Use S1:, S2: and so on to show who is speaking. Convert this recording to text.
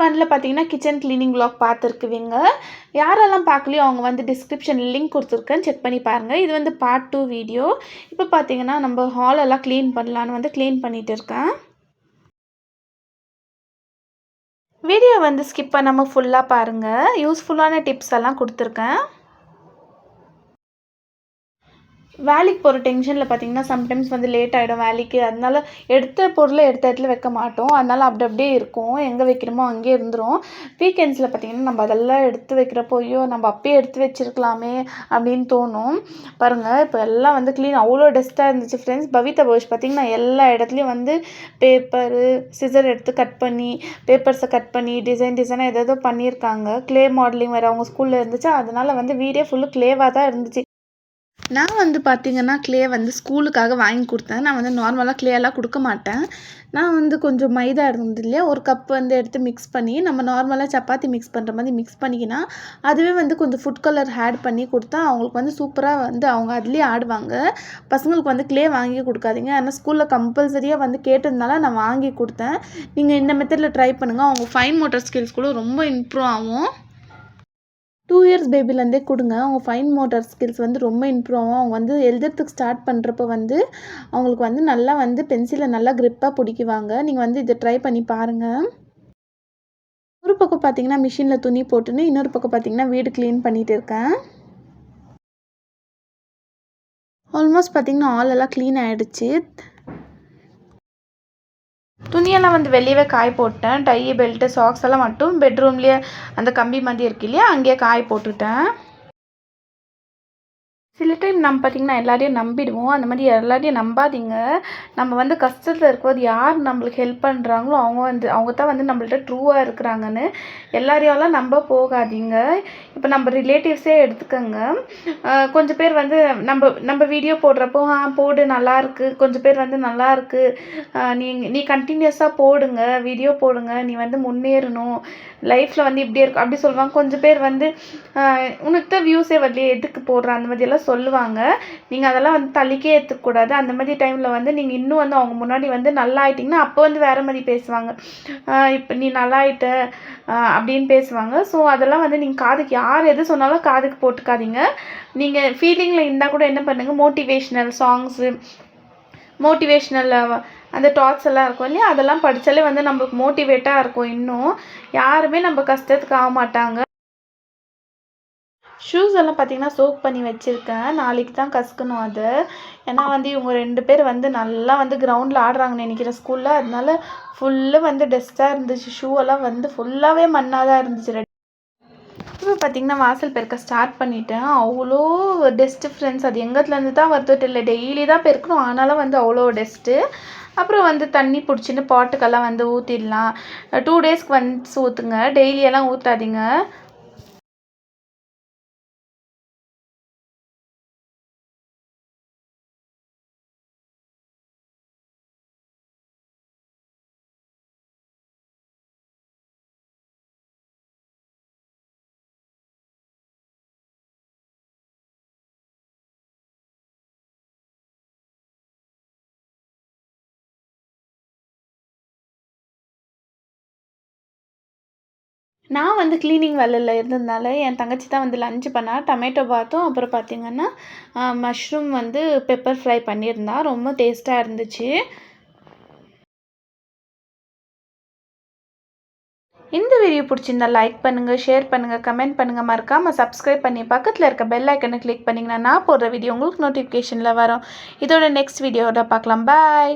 S1: Part 1ல் பார்த்தீங்கன்னா kitchen cleaning vlog பார்த்துருக்குவீங்க. யாரெல்லாம் பார்க்கலையோ அவங்க வந்து டிஸ்கிரிப்ஷனில் லிங்க் கொடுத்துருக்கேன், செக் பண்ணி பாருங்கள். இது வந்து பார்ட் 2 வீடியோ. இப்போ பார்த்தீங்கன்னா நம்ம ஹாலெல்லாம் க்ளீன் பண்ணலான்னு வந்து க்ளீன் பண்ணிகிட்டு இருக்கேன். வீடியோ வந்து ஸ்கிப் பண்ணாமல் ஃபுல்லாக பாருங்கள். யூஸ்ஃபுல்லான டிப்ஸ் எல்லாம் கொடுத்துருக்கேன். வேலைக்கு போகிற டென்ஷனில் பார்த்தீங்கன்னா சம்டைம்ஸ் வந்து லேட் ஆகிடும் வேலைக்கு. அதனால எடுத்த பொருளை எடுத்த இடத்துல வைக்க மாட்டோம். அதனால் அப்படி அப்படியே இருக்கும், எங்கே வைக்கிறோமோ அங்கேயே இருந்துரும். வீக்கெண்ட்ஸில் பார்த்தீங்கன்னா நம்ம அதெல்லாம் எடுத்து வைக்கிறப்போ ஐயோ நம்ம அப்பயே எடுத்து வச்சுருக்கலாமே அப்படின்னு தோணும். பாருங்கள் இப்போ எல்லாம் வந்து க்ளீன் அவ்வளோ டஸ்ட்டாக இருந்துச்சு ஃப்ரெண்ட்ஸ். பவிதா பாய்ஸ் பார்த்திங்கன்னா எல்லா இடத்துலையும் வந்து பேப்பரு சிசர் எடுத்து கட் பண்ணி பேப்பர்ஸை கட் பண்ணி டிசைனாக ஏதோ பண்ணியிருக்காங்க. க்ளே மாடலிங் வேறு அவங்க ஸ்கூலில் இருந்துச்சு. அதனால் வந்து வீடே ஃபுல்லு க்ளேவாக தான் இருந்துச்சு. நான் வந்து பார்த்திங்கன்னா க்ளே வந்து ஸ்கூலுக்காக வாங்கி கொடுத்தேன். நான் வந்து நார்மலாக க்ளேயெல்லாம் கொடுக்க மாட்டேன். நான் வந்து கொஞ்சம் மைதா இருந்தது இல்லையா, ஒரு கப் வந்து எடுத்து மிக்ஸ் பண்ணி நம்ம நார்மலாக சப்பாத்தி மிக்ஸ் பண்ணுற மாதிரி மிக்ஸ் பண்ணிக்கினா அதுவே வந்து கொஞ்சம் ஃபுட் கலர் ஆட் பண்ணி கொடுத்தா அவங்களுக்கு வந்து சூப்பராக வந்து அவங்க அதுலேயே ஆடுவாங்க. பசங்களுக்கு வந்து க்ளே வாங்கி கொடுக்காதீங்க. ஆனால் ஸ்கூலில் கம்பல்சரியாக வந்து கேட்டதுனால நான் வாங்கி கொடுத்தேன். நீங்கள் இந்த மெத்தடில் ட்ரை பண்ணுங்கள். அவங்க ஃபைன் மோட்டார் ஸ்கில்ஸ் கூட ரொம்ப இம்ப்ரூவ் ஆகும். 2 இயர்ஸ் பேபிலேருந்தே கொடுங்க. அவங்க ஃபைன் மோட்டார் ஸ்கில்ஸ் வந்து ரொம்ப இம்ப்ரூவ் ஆகும். அவங்க வந்து எழுதுறதுக்கு ஸ்டார்ட் பண்ணுறப்போ வந்து அவங்களுக்கு வந்து நல்லா வந்து பென்சிலை நல்லா க்ரிப்பாக பிடிக்குவாங்க. நீங்கள் வந்து இதை ட்ரை பண்ணி பாருங்கள். ஒரு பக்கம் பார்த்தீங்கன்னா மிஷினில் துணி போட்டுன்னு, இன்னொரு பக்கம் பார்த்தீங்கன்னா வீடு க்ளீன் பண்ணிகிட்டு இருக்கேன். ஆல்மோஸ்ட் பார்த்தீங்கன்னா ஆலெல்லாம் க்ளீன் ஆகிடுச்சு. துணியெல்லாம் வந்து வெளியவே காய போட்டேன். டை பெல்ட்டு சாக்ஸ் எல்லாம் மட்டும் பெட்ரூம்லேயே அந்த கம்பி மாதிரி இருக்கு இல்லையா, அங்கேயே காய போட்டுட்டேன். சில டைம் நம்ம பார்த்திங்கன்னா எல்லாரையும் நம்பிடுவோம். அந்த மாதிரி எல்லாரையும் நம்பாதீங்க. நம்ம வந்து கஷ்டத்தில் இருக்கும்போது யார் நம்மளுக்கு ஹெல்ப் பண்ணுறாங்களோ அவங்க தான் வந்து நம்மள்ட்ட ட்ரூவாக இருக்கிறாங்கன்னு. எல்லாரையெல்லாம் நம்ப போகாதீங்க. இப்போ நம்ம ரிலேட்டிவ்ஸே எடுத்துக்கோங்க. கொஞ்சம் பேர் வந்து நம்ம வீடியோ போடுறப்போ போடு நல்லாயிருக்கு, கொஞ்சம் பேர் வந்து நல்லாயிருக்கு, நீ கண்டினியூஸாக போடுங்க, வீடியோ போடுங்க, நீ வந்து முன்னேறணும், லைஃப்பில் வந்து இப்படியே இருக்கும் அப்படி சொல்லுவாங்க. கொஞ்சம் பேர் வந்து உனக்கு தான் வியூஸே வரலையே எதுக்கு போடுற அந்த மாதிரியெல்லாம் சொல்லுவாங்க. நீங்கள் அதெல்லாம் வந்து தள்ளிக்கே ஏற்றுக்கூடாது. அந்த மாதிரி டைமில் வந்து நீங்கள் இன்னும் வந்து அவங்க முன்னாடி வந்து நல்லா ஆயிட்டிங்கன்னா அப்போ வந்து வேறு மாதிரி பேசுவாங்க. இப்போ நீ நல்லா ஆயிட்ட அப்படின்னு பேசுவாங்க. ஸோ அதெல்லாம் வந்து நீங்கள் காதுக்கு யார் எது சொன்னாலும் காதுக்கு போட்டுக்காதீங்க. நீங்கள் ஃபீலிங்கில் இருந்தால் கூட என்ன பண்ணுங்கள், மோட்டிவேஷ்னல் சாங்ஸு, மோட்டிவேஷ்னல் அந்த தாட்ஸ் எல்லாம் இருக்கும் இல்லையா, அதெல்லாம் படித்தாலே வந்து நம்மளுக்கு மோட்டிவேட்டாக இருக்கும். இன்னும் யாருமே நம்ம கஷ்டத்துக்கு ஆக மாட்டாங்க. ஷூஸ் எல்லாம் பார்த்திங்கன்னா சோக் பண்ணி வச்சுருக்கேன். நாளைக்கு தான் கசக்கணும் அது. ஏன்னா வந்து இவங்க 2 பேர் வந்து நல்லா வந்து கிரவுண்டில் ஆடுறாங்கன்னு நினைக்கிறேன் ஸ்கூலில். அதனால ஃபுல்லு வந்து டஸ்ட்டாக இருந்துச்சு. ஷூ எல்லாம் வந்து ஃபுல்லாகவே மண்ணாக தான் இருந்துச்சு. இப்போ பார்த்திங்கன்னா வாசல் பெருக்க ஸ்டார்ட் பண்ணிட்டேன். அவ்வளோ டஸ்ட்டு ஃப்ரெண்ட்ஸ். அது எங்கேருந்து தான் வருதோ இல்லை, டெய்லி தான் பெருக்கணும். ஆனாலும் வந்து அவ்வளோ டஸ்ட்டு. அப்புறம் வந்து தண்ணி பிடிச்சின்னு பாட்டுக்கெல்லாம் வந்து ஊற்றிடலாம். 2 டேஸ்க்கு வந்து ஊற்றுங்க, டெய்லியெல்லாம் ஊற்றாதீங்க. நான் வந்து க்ளீனிங் வேலையில் இருந்ததுனால என் தங்கச்சி தான் வந்து லஞ்ச் பண்ணா. டொமேட்டோ பாத்தும் அப்புறம் பார்த்திங்கன்னா மஷ்ரூம் வந்து பெப்பர் ஃப்ரை பண்ணியிருந்தா. ரொம்ப டேஸ்ட்டாக இருந்துச்சு. இந்த வீடியோ பிடிச்சிருந்தா லைக் பண்ணுங்கள், ஷேர் பண்ணுங்கள், கமெண்ட் பண்ணுங்கள். மறக்காமல் சப்ஸ்கிரைப் பண்ணி பக்கத்தில் இருக்க பெல் ஐக்கனை கிளிக் பண்ணிங்கன்னா நான் போடுற வீடியோ உங்களுக்கு நோட்டிஃபிகேஷனில் வரும். இதோட நெக்ஸ்ட் வீடியோவோட பார்க்கலாம். பாய்.